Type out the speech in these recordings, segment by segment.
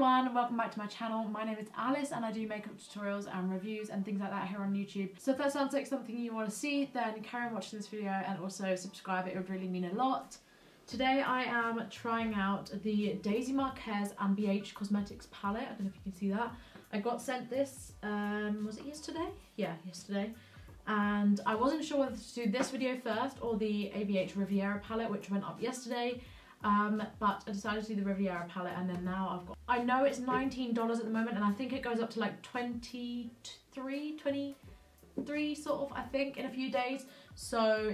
everyone, welcome back to my channel. My name is Alice and I do makeup tutorials and reviews and things like that here on YouTube. So if that sounds like something you want to see, then carry on watching this video and also subscribe, it would really mean a lot. Today I am trying out the Daisy Marquez and BH Cosmetics palette. I don't know if you can see that. I got sent this, was it yesterday? Yeah, yesterday. And I wasn't sure whether to do this video first or the ABH Riviera palette, which went up yesterday. But I decided to do the Riviera palette, and then now I've got, I know it's $19 at the moment, and I think it goes up to like 23 sort of, I think, in a few days. So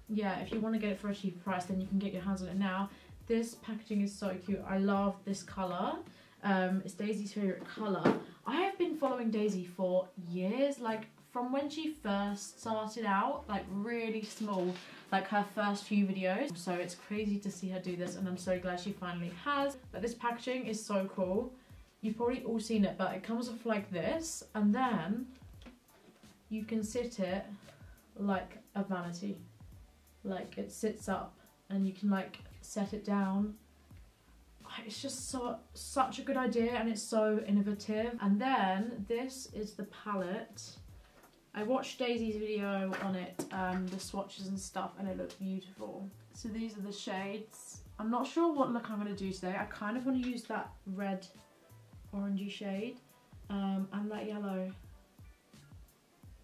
yeah, if you want to get it for a cheaper price, then you can get your hands on it now. This packaging is so cute. I love this colour. It's Daisy's favourite colour. I have been following Daisy for years, like from when she first started out, like really small, like her first few videos. So it's crazy to see her do this, and I'm so glad she finally has. But this packaging is so cool. You've probably all seen it, but it comes off like this, and then you can sit it like a vanity. Like it sits up and you can like set it down. It's just such a good idea, and it's so innovative. And then this is the palette. I watched Daisy's video on it, the swatches and stuff, and it looked beautiful. So these are the shades. I'm not sure what look I'm going to do today. I kind of want to use that red orangey shade and that yellow.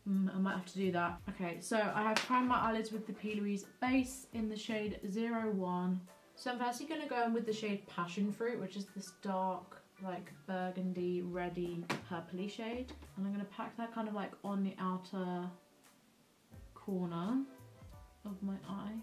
I might have to do that. Okay, so I have primed my eyelids with the P. Louise base in the shade 01. So I'm firstly going to go in with the shade Passion Fruit, which is this dark, like burgundy, reddy, purpley shade. And I'm going to pack that kind of like on the outer corner of my eye.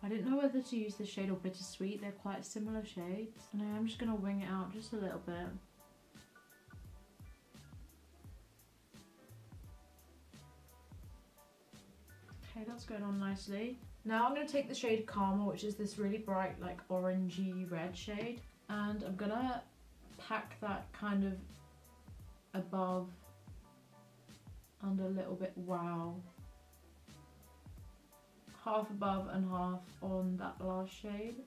I didn't know whether to use the shade or Bittersweet. They're quite similar shades. And I'm just going to wing it out just a little bit. Okay, that's going on nicely. Now I'm going to take the shade Karma, which is this really bright, like orangey red shade. And I'm going to pack that kind of above and a little bit, wow. Half above and half on that last shade.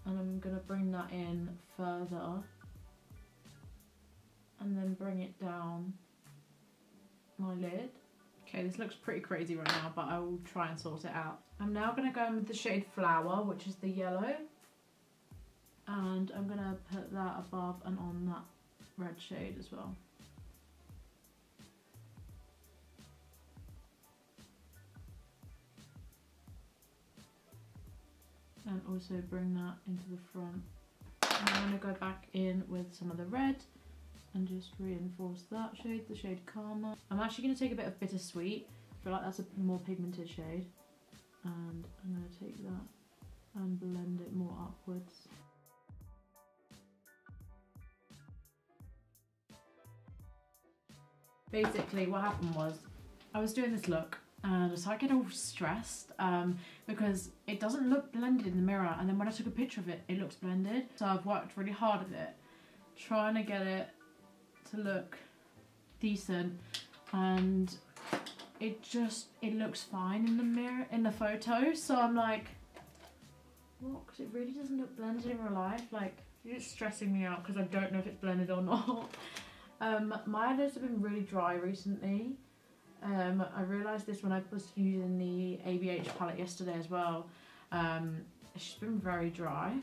And I'm going to bring that in further. And then bring it down my lid. Okay, this looks pretty crazy right now, but I will try and sort it out. I'm now going to go in with the shade Flower, which is the yellow. And I'm going to put that above and on that red shade as well. And also bring that into the front. And I'm going to go back in with some of the red and just reinforce that shade, the shade Karma. I'm actually going to take a bit of Bittersweet. I feel like that's a more pigmented shade. And I'm going to take that and blend it more upwards. Basically what happened was, I was doing this look and so I get all stressed because it doesn't look blended in the mirror, and then when I took a picture of it, it looks blended. So I've worked really hard at it, trying to get it to look decent, and it looks fine in the mirror, in the photo. So I'm like, what? Because it really doesn't look blended in real life. Like, it's stressing me out because I don't know if it's blended or not. My eyelids have been really dry recently. I realised this when I was using the ABH palette yesterday as well. It's just been very dry.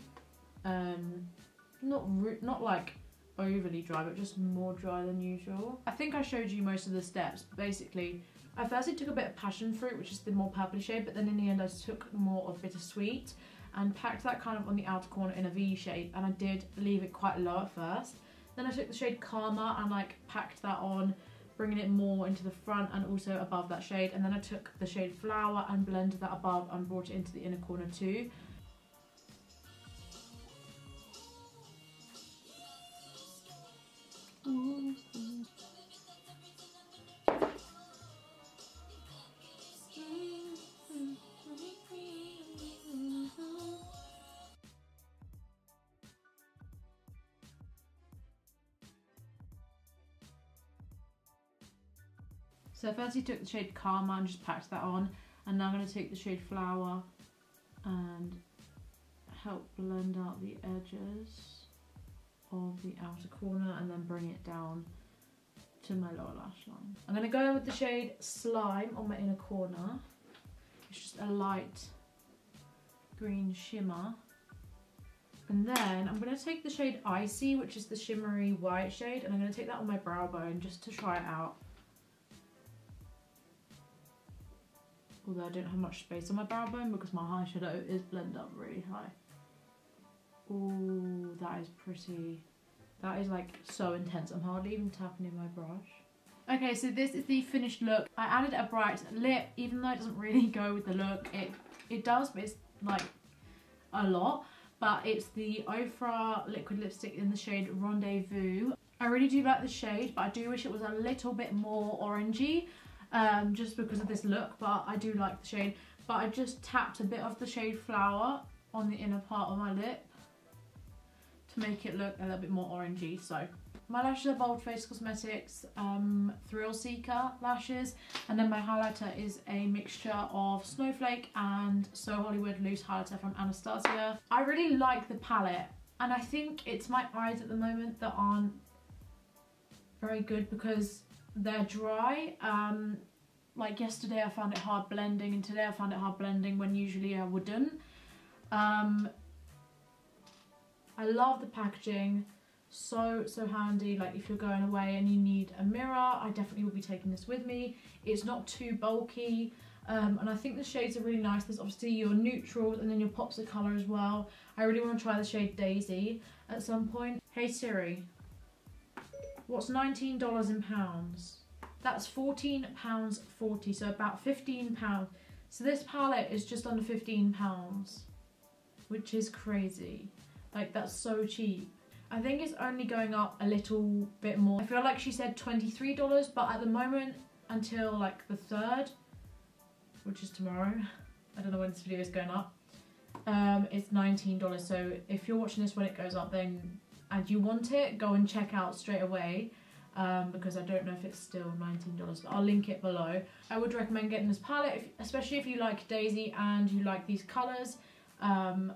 Not like overly dry, but just more dry than usual. I think I showed you most of the steps. Basically, I firstly took a bit of Passion Fruit, which is the more purpley shade, but then in the end I took more of Bittersweet and packed that kind of on the outer corner in a V shape, and I did leave it quite low at first. Then I took the shade Karma and like packed that on, bringing it more into the front and also above that shade. And then I took the shade Flower and blended that above and brought it into the inner corner too. So first you took the shade Karma and just packed that on, and now I'm going to take the shade Flower and help blend out the edges of the outer corner and then bring it down to my lower lash line. I'm going to go in with the shade Slime on my inner corner. It's just a light green shimmer. And then I'm going to take the shade Icy, which is the shimmery white shade, and I'm going to take that on my brow bone just to try it out. Although I don't have much space on my brow bone because my eyeshadow is blended up really high. Ooh, that is pretty. That is like so intense. I'm hardly even tapping in my brush. Okay, so this is the finished look. I added a bright lip, even though it doesn't really go with the look. It does, but it's like a lot. But it's the Ofra liquid lipstick in the shade Rendezvous. I really do like the shade, but I do wish it was a little bit more orangey, just because of this look, but I do like the shade. But I just tapped a bit of the shade Flower on the inner part of my lip to make it look a little bit more orangey. So my lashes are Bold Face Cosmetics Thrill Seeker lashes, and then my highlighter is a mixture of Snowflake and So Hollywood loose highlighter from Anastasia. I really like the palette, and I think it's my eyes at the moment that aren't very good because they're dry. Like yesterday I found it hard blending, and today I found it hard blending when usually I wouldn't. I love the packaging, so handy. Like if you're going away and you need a mirror, I definitely will be taking this with me. It's not too bulky, and I think the shades are really nice. There's obviously your neutrals and then your pops of colour as well. I really want to try the shade Daisy at some point. Hey Siri, what's $19 in pounds? That's £14.40, so about £15. So this palette is just under £15, which is crazy. Like, that's so cheap. I think it's only going up a little bit more. I feel like she said $23, but at the moment, until like the 3rd, which is tomorrow, I don't know when this video is going up, it's $19. So if you're watching this when it goes up, then, and you want it, go and check out straight away. Because I don't know if it's still $19, but I'll link it below. I would recommend getting this palette, especially if you like Daisy and you like these colours,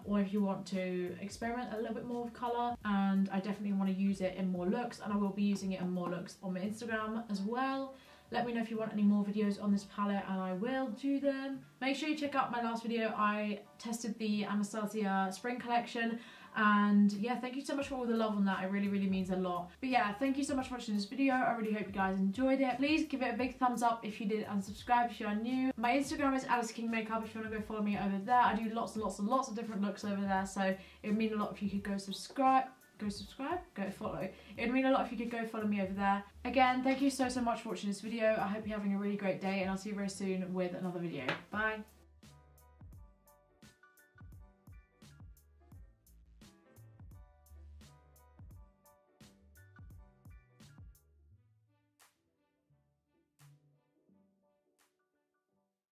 or if you want to experiment a little bit more with colour. And I definitely want to use it in more looks, and I will be using it in more looks on my Instagram as well. Let me know if you want any more videos on this palette and I will do them. Make sure you check out my last video. I tested the Anastasia spring collection, and yeah, thank you so much for all the love on that. It really, really means a lot. But yeah, thank you so much for watching this video. I really hope you guys enjoyed it. Please give it a big thumbs up if you did, and subscribe if you are new. My Instagram is Alice King Makeup if you want to go follow me over there. I do lots and lots and lots of different looks over there, so it would mean a lot if you could go follow. It would mean a lot if you could go follow me over there. Again, thank you so much for watching this video. I hope you're having a really great day, and I'll see you very soon with another video. Bye.